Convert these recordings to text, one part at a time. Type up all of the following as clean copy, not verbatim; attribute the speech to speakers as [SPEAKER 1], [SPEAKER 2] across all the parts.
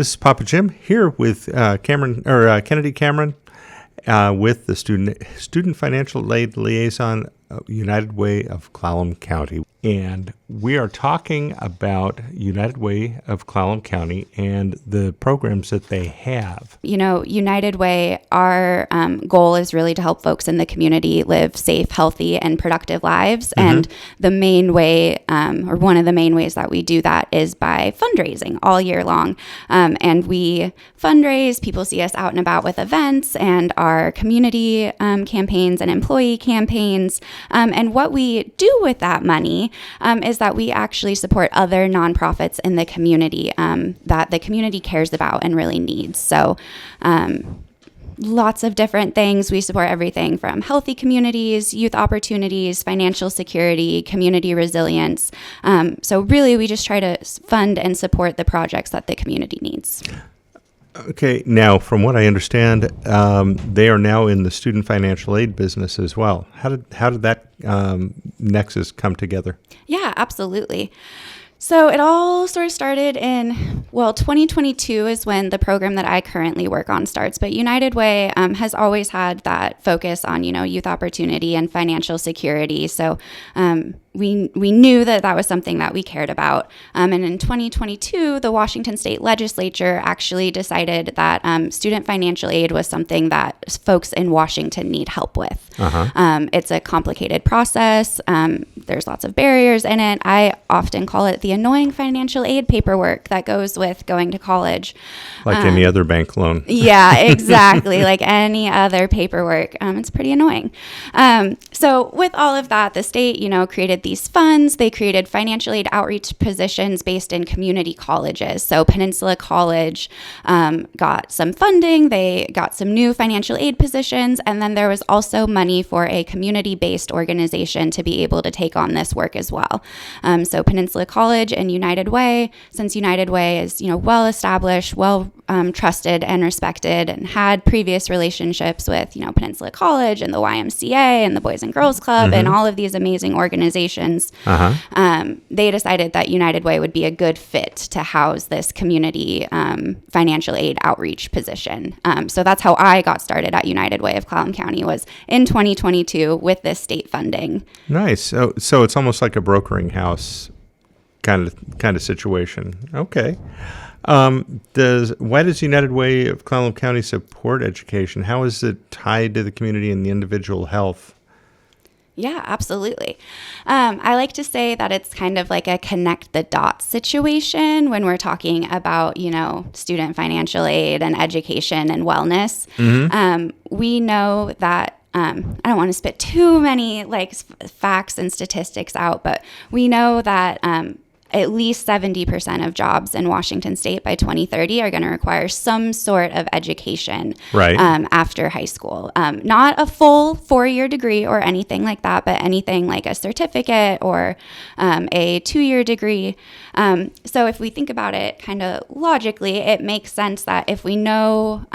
[SPEAKER 1] This is Papa Jim here with Kennedy Cameron with the Student Financial Aid Liaison, United Way of Clallam County. And we are talking about United Way of Clallam County and the programs that they have.
[SPEAKER 2] You know, United Way, our goal is really to help folks in the community live safe, healthy, and productive lives. Mm-hmm. And the main way, or one of the main ways that we do that is by fundraising all year long. And we fundraise, people see us out and about with events and our community campaigns and employee campaigns. And what we do with that money is that we actually support other nonprofits in the community that the community cares about and really needs. So lots of different things. We support everything from healthy communities, youth opportunities, financial security, community resilience. So really, we just try to fund and support the projects that the community needs.
[SPEAKER 1] Okay, now from what I understand, they are now in the student financial aid business as well. How did that nexus come together?
[SPEAKER 2] Yeah, absolutely. So it all sort of started in, 2022 is when the program that I currently work on starts. But United Way has always had that focus on, youth opportunity and financial security. So we knew that was something that we cared about. And in 2022, the Washington State Legislature actually decided that student financial aid was something that folks in Washington need help with. Uh-huh. It's a complicated process. There's lots of barriers in it. I often call it the annoying financial aid paperwork that goes with going to college.
[SPEAKER 1] Like any other bank loan.
[SPEAKER 2] Yeah, exactly. Like any other paperwork. It's pretty annoying. So with all of that, the state, created these funds. They created financial aid outreach positions based in community colleges. So Peninsula College got some funding. They got some new financial aid positions. And then there was also money for a community-based organization to be able to take on this work as well. So Peninsula College and United Way, since United Way is, well established, well trusted and respected, and had previous relationships with, Peninsula College and the YMCA and the Boys and Girls Club, mm-hmm. and all of these amazing organizations. Uh-huh. They decided that United Way would be a good fit to house this community financial aid outreach position. So that's how I got started at United Way of Clallam County, was in 2022 with this state funding.
[SPEAKER 1] Nice. So it's almost like a brokering house kind of situation. Okay. Why does United Way of Clallam County support education? How is it tied to the community and the individual health?
[SPEAKER 2] Yeah, absolutely. I like to say that it's kind of like a connect the dots situation when we're talking about, student financial aid and education and wellness. Mm-hmm. We know that I don't want to spit too many facts and statistics out, but we know that at least 70% of jobs in Washington State by 2030 are going to require some sort of education right. After high school. Not a full 4-year degree or anything like that, but anything like a certificate or a 2-year degree. So if we think about it kind of logically, it makes sense that if we know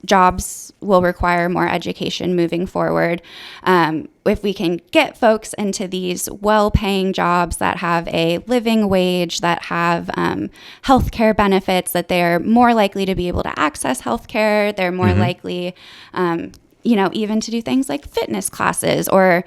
[SPEAKER 2] jobs will require more education moving forward. If we can get folks into these well-paying jobs that have a living wage, that have healthcare benefits, that they're more likely to be able to access healthcare, they're more mm-hmm. likely, even to do things like fitness classes or,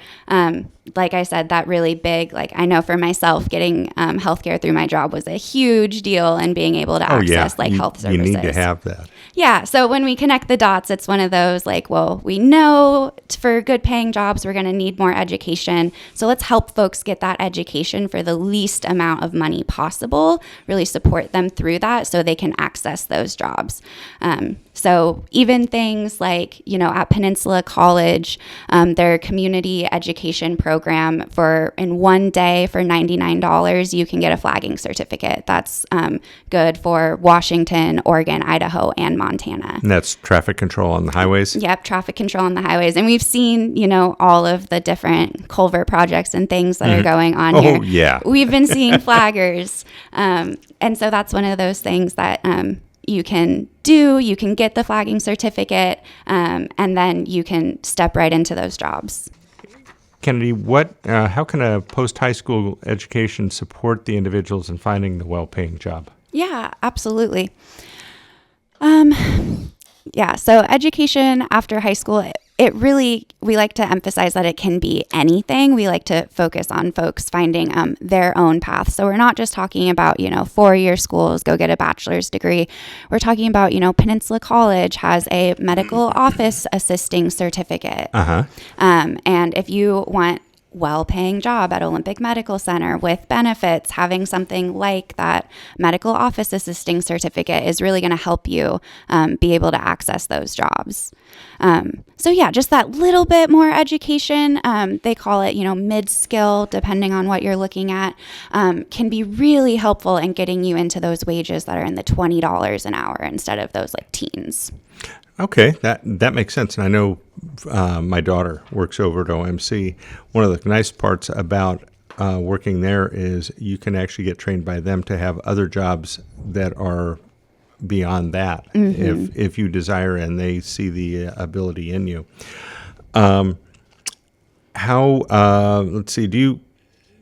[SPEAKER 2] like I said, that really big, I know for myself, getting healthcare through my job was a huge deal, and being able to access health services.
[SPEAKER 1] You need to have that.
[SPEAKER 2] Yeah. So when we connect the dots, it's one of those we know for good paying jobs, we're going to need more education. So let's help folks get that education for the least amount of money possible, really support them through that so they can access those jobs. So even things like, at Peninsula College, their community education program in one day for $99, you can get a flagging certificate. That's good for Washington, Oregon, Idaho, and Montana.
[SPEAKER 1] And that's traffic control on the highways?
[SPEAKER 2] Yep, traffic control on the highways. And we've seen, all of the different culvert projects and things that mm-hmm. are going on here.
[SPEAKER 1] Oh, yeah.
[SPEAKER 2] We've been seeing flaggers. And so that's one of those things that you can do. You can get the flagging certificate, and then you can step right into those jobs.
[SPEAKER 1] Kennedy, how can a post-high school education support the individuals in finding the well-paying job?
[SPEAKER 2] Yeah, absolutely. Yeah, so education after high school, it really, we like to emphasize that it can be anything. We like to focus on folks finding their own path. So we're not just talking about, 4-year schools, go get a bachelor's degree. We're talking about, Peninsula College has a medical office assisting certificate. And if you want well-paying job at Olympic Medical Center with benefits, having something like that medical office assisting certificate is really going to help you be able to access those jobs. So yeah, just that little bit more education, they call it, mid-skill, depending on what you're looking at, can be really helpful in getting you into those wages that are in the $20 an hour instead of those like teens.
[SPEAKER 1] Okay, that makes sense. And I know my daughter works over at OMC. One of the nice parts about working there is you can actually get trained by them to have other jobs that are beyond that, if you desire and they see the ability in you. Let's see,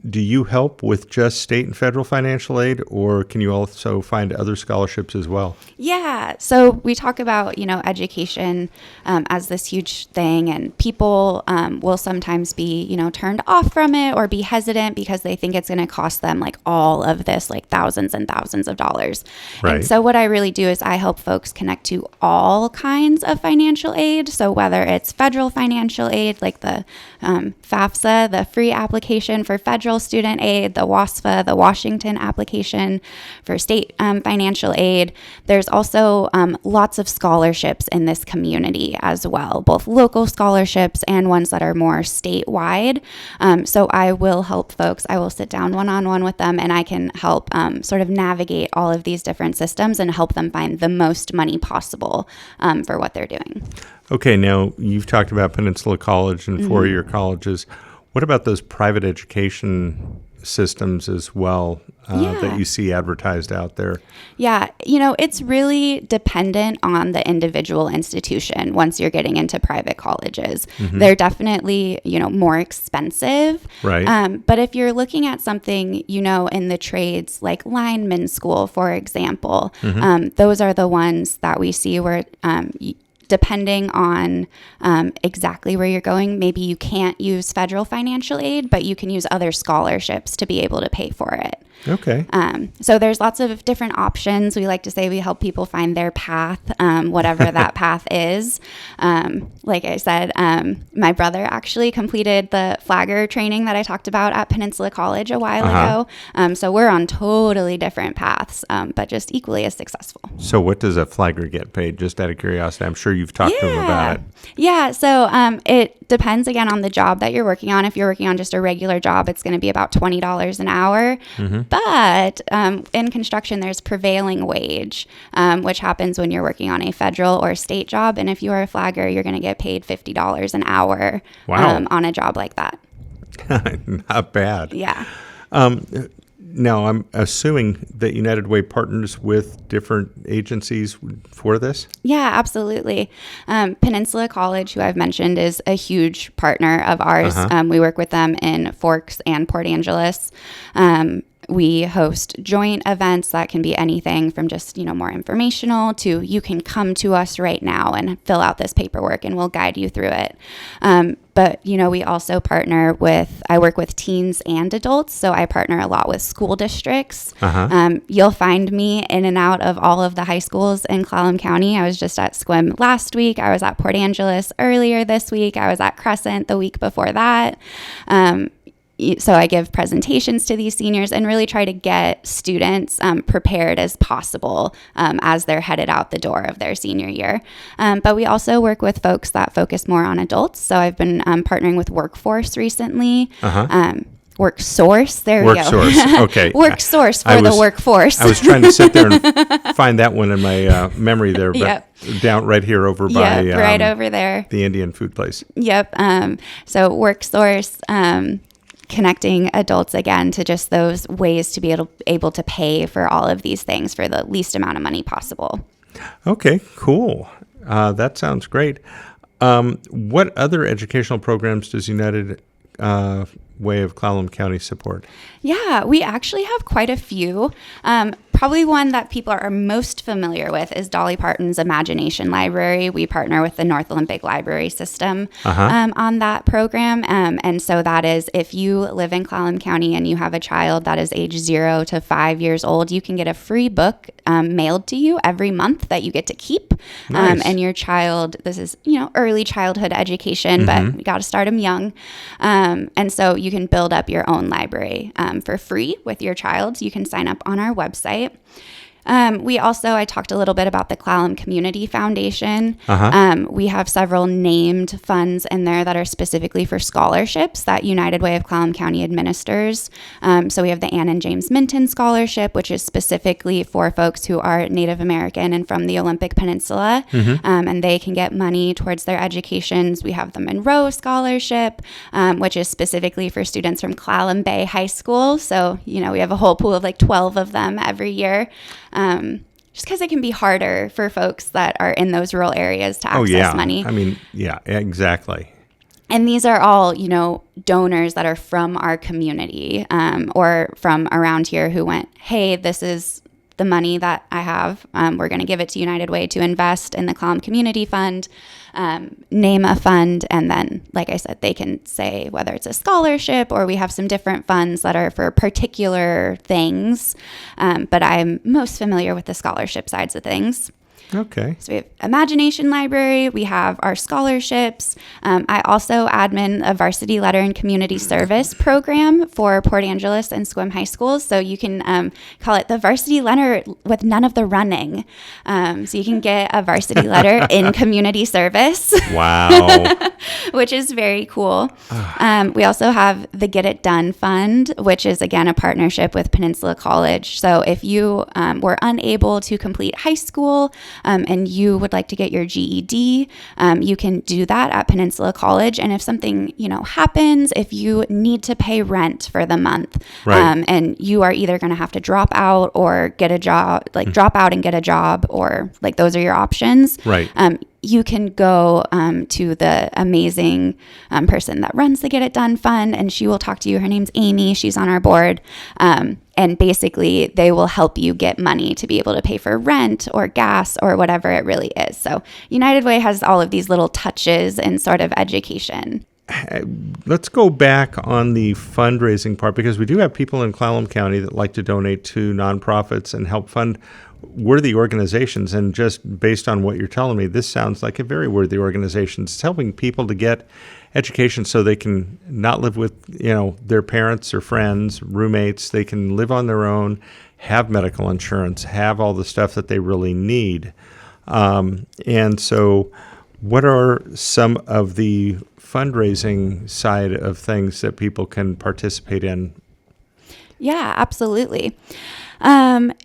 [SPEAKER 1] do you help with just state and federal financial aid, or can you also find other scholarships as well?
[SPEAKER 2] Yeah. So we talk about, education as this huge thing, and people will sometimes be, turned off from it or be hesitant because they think it's going to cost them like all of this, like thousands and thousands of dollars.
[SPEAKER 1] Right.
[SPEAKER 2] And so what I really do is I help folks connect to all kinds of financial aid. So whether it's federal financial aid, like the FAFSA, the free application for federal student aid, the WASFA, the Washington application for state financial aid. There's also lots of scholarships in this community as well, both local scholarships and ones that are more statewide. So I will help folks. I will sit down one-on-one with them, and I can help sort of navigate all of these different systems and help them find the most money possible for what they're doing.
[SPEAKER 1] Okay, now you've talked about Peninsula College and 4-year colleges. What about those private education systems as well that you see advertised out there?
[SPEAKER 2] Yeah, it's really dependent on the individual institution once you're getting into private colleges. They're definitely, more expensive.
[SPEAKER 1] Right.
[SPEAKER 2] But if you're looking at something, in the trades like lineman school, for example, those are the ones that we see where depending on exactly where you're going, maybe you can't use federal financial aid, but you can use other scholarships to be able to pay for it.
[SPEAKER 1] Okay.
[SPEAKER 2] So there's lots of different options. We like to say we help people find their path, whatever that path is. Like I said, my brother actually completed the flagger training that I talked about at Peninsula College a while ago. So we're on totally different paths, but just equally as successful.
[SPEAKER 1] So what does a flagger get paid? Just out of curiosity. I'm sure you've talked to him about it.
[SPEAKER 2] Yeah. So it depends again on the job that you're working on. If you're working on just a regular job, it's going to be about $20 an hour. But in construction, there's prevailing wage, which happens when you're working on a federal or state job. And if you are a flagger, you're going to get paid $50 an hour on a job like that.
[SPEAKER 1] Not bad.
[SPEAKER 2] Yeah.
[SPEAKER 1] Now, I'm assuming that United Way partners with different agencies for this?
[SPEAKER 2] Yeah, absolutely. Peninsula College, who I've mentioned, is a huge partner of ours. We work with them in Forks and Port Angeles. We host joint events that can be anything from just, more informational to you can come to us right now and fill out this paperwork and we'll guide you through it. But, we also I work with teens and adults, so I partner a lot with school districts. You'll find me in and out of all of the high schools in Clallam County. I was just at SQM last week. I was at Port Angeles earlier this week. I was at Crescent the week before that. So I give presentations to these seniors and really try to get students prepared as possible as they're headed out the door of their senior year. But we also work with folks that focus more on adults. So I've been partnering with Workforce recently. WorkSource, there we go.
[SPEAKER 1] WorkSource, okay.
[SPEAKER 2] WorkSource for the workforce.
[SPEAKER 1] I was trying to sit there and find that one in my memory there, but down right here over by
[SPEAKER 2] right over there,
[SPEAKER 1] the Indian food place.
[SPEAKER 2] Yep. So WorkSource. Connecting adults again to just those ways to be able to pay for all of these things for the least amount of money possible.
[SPEAKER 1] Okay, cool. That sounds great. What other educational programs does United Way of Clallam County support?
[SPEAKER 2] Yeah, we actually have quite a few. probably one that people are most familiar with is Dolly Parton's Imagination Library. We partner with the North Olympic Library System on that program. And so that is, if you live in Clallam County and you have a child that is age 0 to 5 years old, you can get a free book mailed to you every month that you get to keep.
[SPEAKER 1] Nice.
[SPEAKER 2] And your child, this is, early childhood education, but you got to start them young. And so you can build up your own library for free with your child. You can sign up on our website. I talked a little bit about the Clallam Community Foundation. We have several named funds in there that are specifically for scholarships that United Way of Clallam County administers. So we have the Ann and James Minton Scholarship, which is specifically for folks who are Native American and from the Olympic Peninsula, and they can get money towards their educations. We have the Monroe Scholarship, which is specifically for students from Clallam Bay High School. So, we have a whole pool of like 12 of them every year. Just because it can be harder for folks that are in those rural areas to access money.
[SPEAKER 1] I mean, yeah, exactly.
[SPEAKER 2] And these are all, donors that are from our community or from around here who went, hey, this is the money that I have. We're going to give it to United Way to invest in the Clallam Community Fund, name a fund, and then, like I said, they can say whether it's a scholarship or we have some different funds that are for particular things. But I'm most familiar with the scholarship sides of things.
[SPEAKER 1] Okay.
[SPEAKER 2] So we have Imagination Library. We have our scholarships. I also admin a varsity letter and community service program for Port Angeles and Sequim High Schools. So you can call it the varsity letter with none of the running. So you can get a varsity letter in community service.
[SPEAKER 1] Wow.
[SPEAKER 2] Which is very cool. We also have the Get It Done Fund, which is, again, a partnership with Peninsula College. So if you were unable to complete high school, and you would like to get your GED, you can do that at Peninsula College. And if something, happens, if you need to pay rent for the month, and you are either going to have to drop out or get a job, drop out and get a job, or those are your options.
[SPEAKER 1] Right.
[SPEAKER 2] You can go to the amazing person that runs the Get It Done Fund, and she will talk to you. Her name's Amy. She's on our board. And basically, they will help you get money to be able to pay for rent or gas or whatever it really is. So United Way has all of these little touches in sort of education.
[SPEAKER 1] Let's go back on the fundraising part, because we do have people in Clallam County that like to donate to nonprofits and help fund worthy organizations. And just based on what you're telling me, this sounds like a very worthy organization. It's helping people to get education so they can not live with, their parents or friends, roommates. They can live on their own, have medical insurance, have all the stuff that they really need. And so what are some of the fundraising side of things that people can participate in?
[SPEAKER 2] Yeah, absolutely.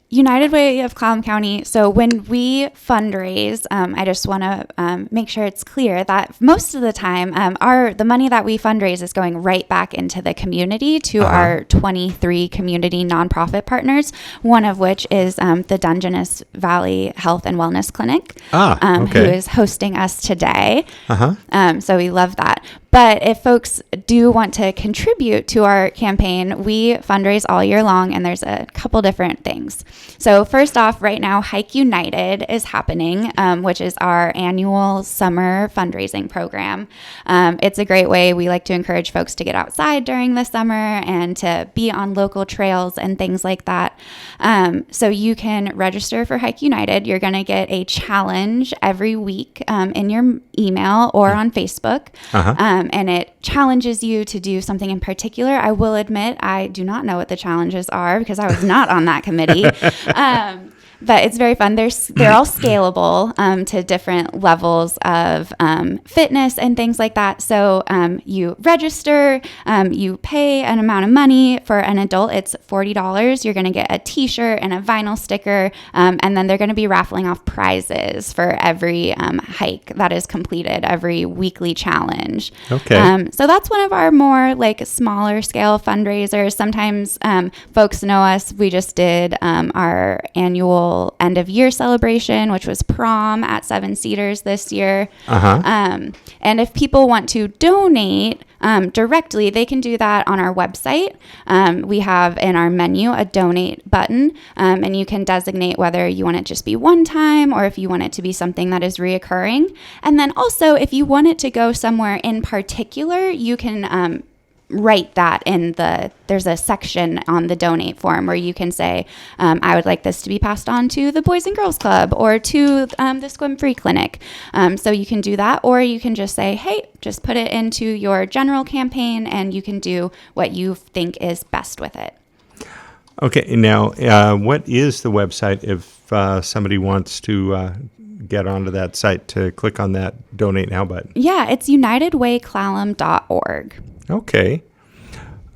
[SPEAKER 2] United Way of Clallam County. So when we fundraise, I just want to make sure it's clear that most of the time, the money that we fundraise is going right back into the community to our 23 community nonprofit partners. One of which is the Dungeness Valley Health and Wellness Clinic, who is hosting us today. So we love that. But if folks do want to contribute to our campaign, we fundraise all year long, and there's a couple different things. So first off, right now, Hike United is happening, which is our annual summer fundraising program. It's a great way. We like to encourage folks to get outside during the summer and to be on local trails and things like that. So you can register for Hike United. You're going to get a challenge every week in your email or on Facebook. And it challenges you to do something in particular. I will admit, I do not know what the challenges are because I was not on that committee. But it's very fun. They're all scalable to different levels of fitness and things like that. So you register, you pay an amount of money. For an adult, it's $40. You're going to get a T-shirt and a vinyl sticker, and then they're going to be raffling off prizes for every hike that is completed, every weekly challenge.
[SPEAKER 1] Okay.
[SPEAKER 2] So that's one of our more smaller scale fundraisers. Sometimes folks know us. We just did our annual annual end of year celebration, which was prom at Seven Cedars this year. And if people want to donate directly, they can do that on our website. We have in our menu a donate button, and you can designate whether you want it just be one time or if you want it to be something that is reoccurring. And then also, if you want it to go somewhere in particular, you can write that there's a section on the donate form where you can say, I would like this to be passed on to the Boys and Girls Club or to the Swim Free Clinic. So you can do that, or you can just say, hey, just put it into your general campaign and you can do what you think is best with it.
[SPEAKER 1] Okay, now what is the website if somebody wants to get onto that site to click on that donate now button?
[SPEAKER 2] Yeah, it's unitedwayclallam.org.
[SPEAKER 1] Okay.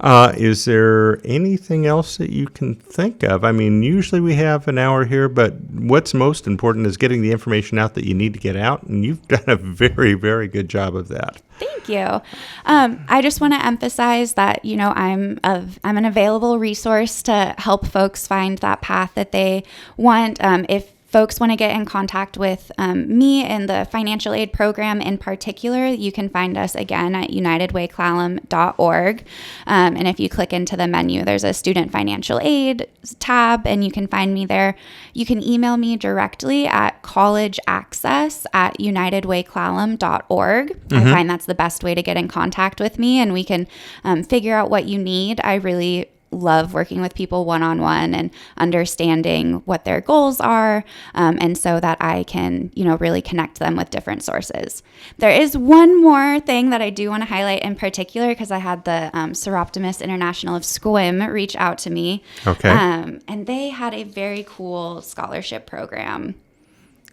[SPEAKER 1] Is there anything else that you can think of? I mean, usually we have an hour here, but what's most important is getting the information out that you need to get out, and you've done a very, very good job of that.
[SPEAKER 2] Thank you. I just want to emphasize that, I'm an available resource to help folks find that path that they want. If folks want to get in contact with me and the financial aid program in particular, you can find us again at unitedwayclallam.org. And if you click into the menu, there's a Student Financial Aid tab, and you can find me there. You can email me directly at collegeaccess@unitedwayclallam.org. I find that's the best way to get in contact with me, and we can figure out what you need. I really love working with people one-on-one and understanding what their goals are, and so that I can, really connect them with different sources. There is one more thing that I do want to highlight in particular, because I had the Seroptimus International of SQM reach out to me.
[SPEAKER 1] Okay.
[SPEAKER 2] And they had a very cool scholarship program.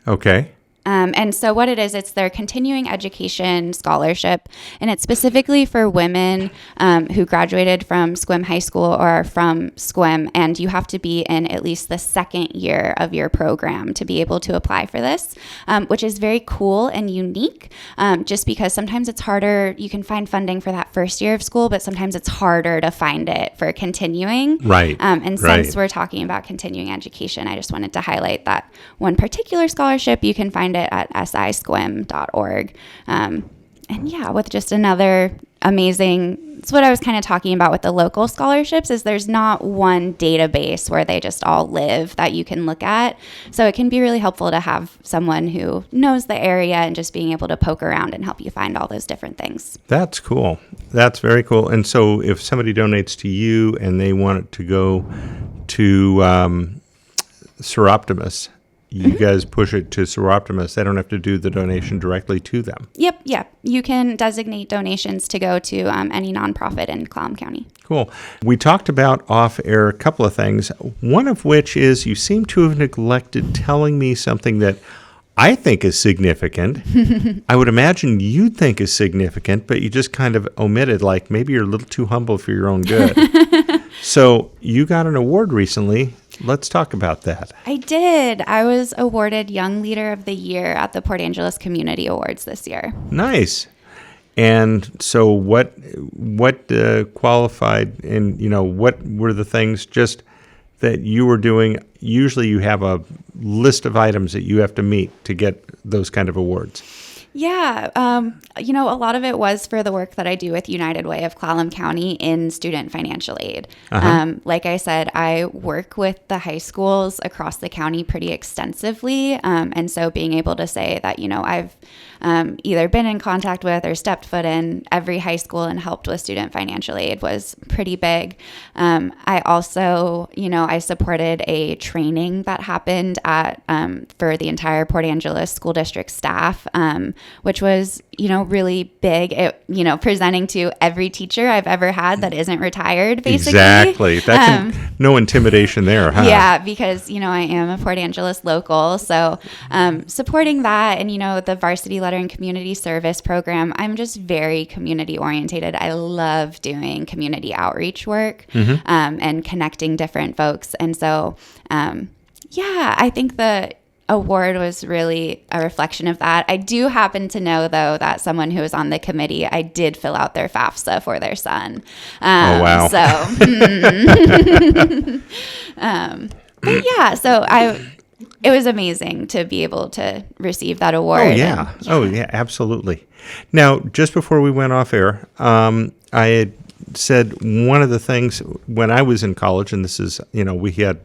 [SPEAKER 1] Okay.
[SPEAKER 2] And so what it is, it's their continuing education scholarship, and it's specifically for women who graduated from SQM High School or from SQM, and you have to be in at least the second year of your program to be able to apply for this, which is very cool and unique, just because sometimes it's harder. You can find funding for that first year of school, but sometimes it's harder to find it for continuing.
[SPEAKER 1] Right.
[SPEAKER 2] And since we're talking about continuing education, I just wanted to highlight that one particular scholarship. You can find it at sisquim.org. And yeah, with just another amazing, it's what I was kind of talking about with the local scholarships, is there's not one database where they just all live that you can look at. So it can be really helpful to have someone who knows the area and just being able to poke around and help you find all those different things.
[SPEAKER 1] That's cool. That's very cool. And so if somebody donates to you and they want it to go to Seroptimus, you guys push it to Seroptimus. They don't have to do the donation directly to them.
[SPEAKER 2] Yep. You can designate donations to go to any nonprofit in Clallam County.
[SPEAKER 1] Cool. We talked about off-air a couple of things, one of which is you seem to have neglected telling me something that I think is significant. I would imagine you'd think is significant, but you just kind of omitted, like maybe you're a little too humble for your own good. So you got an award recently. Let's talk about that.
[SPEAKER 2] I did. I was awarded Young Leader of the Year at the Port Angeles Community Awards this year.
[SPEAKER 1] Nice. And so what qualified, and what were the things just that you were doing? Usually you have a list of items that you have to meet to get those kind of awards.
[SPEAKER 2] Yeah. A lot of it was for the work that I do with United Way of Clallam County in student financial aid. Like I said, I work with the high schools across the county pretty extensively. And so being able to say that, I've either been in contact with or stepped foot in every high school and helped with student financial aid was pretty big. I also, I supported a training that happened at for the entire Port Angeles School District staff, which was, really big. It, presenting to every teacher I've ever had that isn't retired, basically.
[SPEAKER 1] Exactly. That's no intimidation there, huh?
[SPEAKER 2] Yeah, because, I am a Port Angeles local. So supporting that and, the varsity letter and community service program, I'm just very community orientated. I love doing community outreach work and connecting different folks. And so, I think the award was really a reflection of that. I do happen to know, though, that someone who was on the committee, I did fill out their FAFSA for their son.
[SPEAKER 1] Oh, wow.
[SPEAKER 2] So, but yeah, so it was amazing to be able to receive that award.
[SPEAKER 1] Oh, yeah. Oh, yeah, absolutely. Now, just before we went off air, I had said one of the things when I was in college, and this is, we had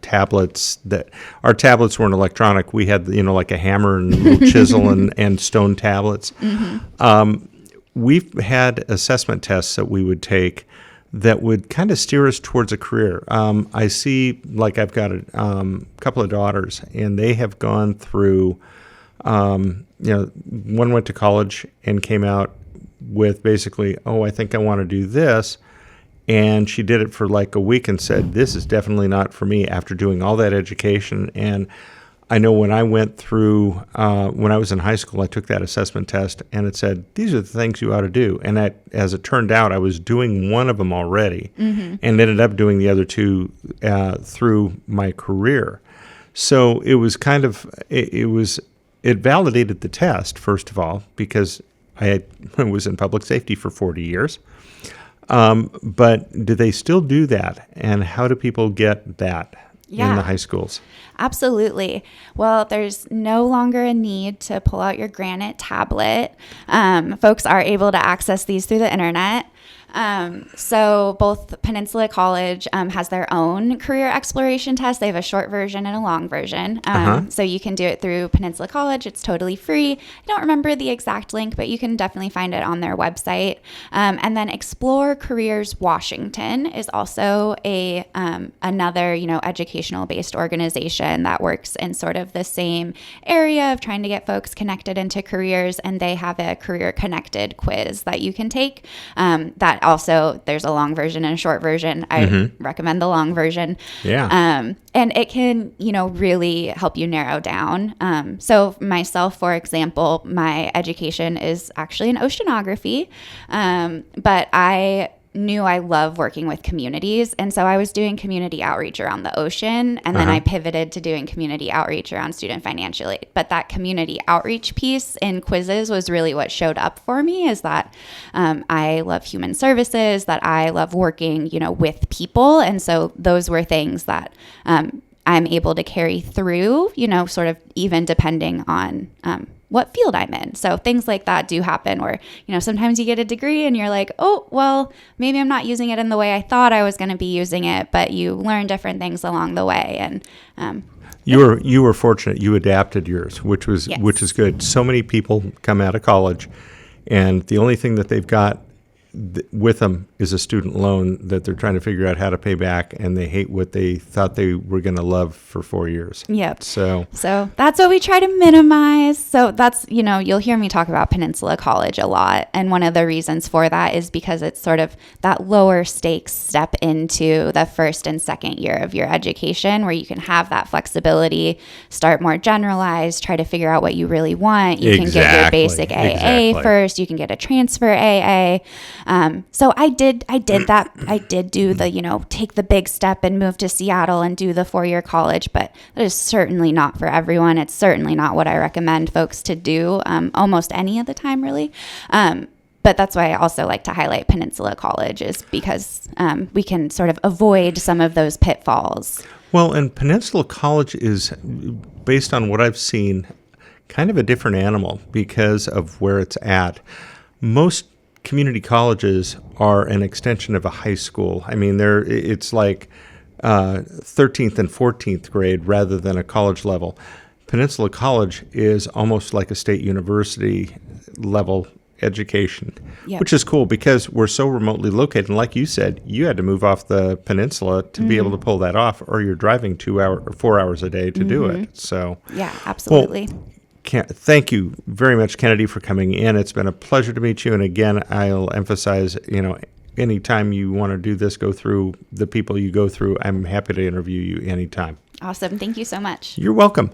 [SPEAKER 1] tablets that our tablets weren't electronic. We had, like a hammer and a little chisel and stone tablets. We've had assessment tests that we would take that would kind of steer us towards a career. I see, like I've got a couple of daughters, and they have gone through, one went to college and came out with basically, I think I want to do this. And she did it for like a week and said, this is definitely not for me after doing all that education. And I know when I went through, when I was in high school, I took that assessment test and it said, these are the things you ought to do. And as it turned out, I was doing one of them already and ended up doing the other two through my career. So it was kind of, it validated the test, first of all, because I was in public safety for 40 years. But do they still do that? And how do people get that in the high schools?
[SPEAKER 2] Absolutely. Well, there's no longer a need to pull out your granite tablet. Folks are able to access these through the internet. So both Peninsula College has their own career exploration test. They have a short version and a long version. So you can do it through Peninsula College. It's totally free. I don't remember the exact link, but you can definitely find it on their website. And then Explore Careers Washington is also another, educational based organization that works in sort of the same area of trying to get folks connected into careers. And they have a career connected quiz that you can take that also, there's a long version and a short version. I recommend the long version.
[SPEAKER 1] Yeah.
[SPEAKER 2] And it can, really help you narrow down. So myself, for example, my education is actually in oceanography, but I knew I love working with communities. And so I was doing community outreach around the ocean. And then I pivoted to doing community outreach around student financial aid. But that community outreach piece in quizzes was really what showed up for me, is that I love human services, that I love working, with people. And so those were things that I'm able to carry through, sort of even depending on what field I'm in. So things like that do happen where, sometimes you get a degree and you're like, oh, well, maybe I'm not using it in the way I thought I was going to be using it, but you learn different things along the way. And
[SPEAKER 1] you were fortunate. You adapted yours, which is good. So many people come out of college and the only thing that they've got with them is a student loan that they're trying to figure out how to pay back, and they hate what they thought they were going to love for 4 years.
[SPEAKER 2] Yep.
[SPEAKER 1] So
[SPEAKER 2] that's what we try to minimize. So that's, you'll hear me talk about Peninsula College a lot. And one of the reasons for that is because it's sort of that lower stakes step into the first and second year of your education, where you can have that flexibility, start more generalized, try to figure out what you really want. You can get your basic AA first. You can get a transfer AA. So I did that. I did do the, take the big step and move to Seattle and do the 4-year college, but that is certainly not for everyone. It's certainly not what I recommend folks to do almost any of the time, really. But that's why I also like to highlight Peninsula College, is because we can sort of avoid some of those pitfalls.
[SPEAKER 1] Well, and Peninsula College is, based on what I've seen, kind of a different animal because of where it's at. Most community colleges are an extension of a high school. I mean, it's like 13th and 14th grade rather than a college level. Peninsula College is almost like a state university level education, which is cool because we're so remotely located. And like you said, you had to move off the peninsula to be able to pull that off, or you're driving 4 hours a day to do it. So
[SPEAKER 2] yeah, absolutely.
[SPEAKER 1] Well, thank you very much, Kennedy, for coming in. It's been a pleasure to meet you. And again, I'll emphasize, anytime you want to do this, go through the people you go through, I'm happy to interview you anytime.
[SPEAKER 2] Awesome. Thank you so much.
[SPEAKER 1] You're welcome.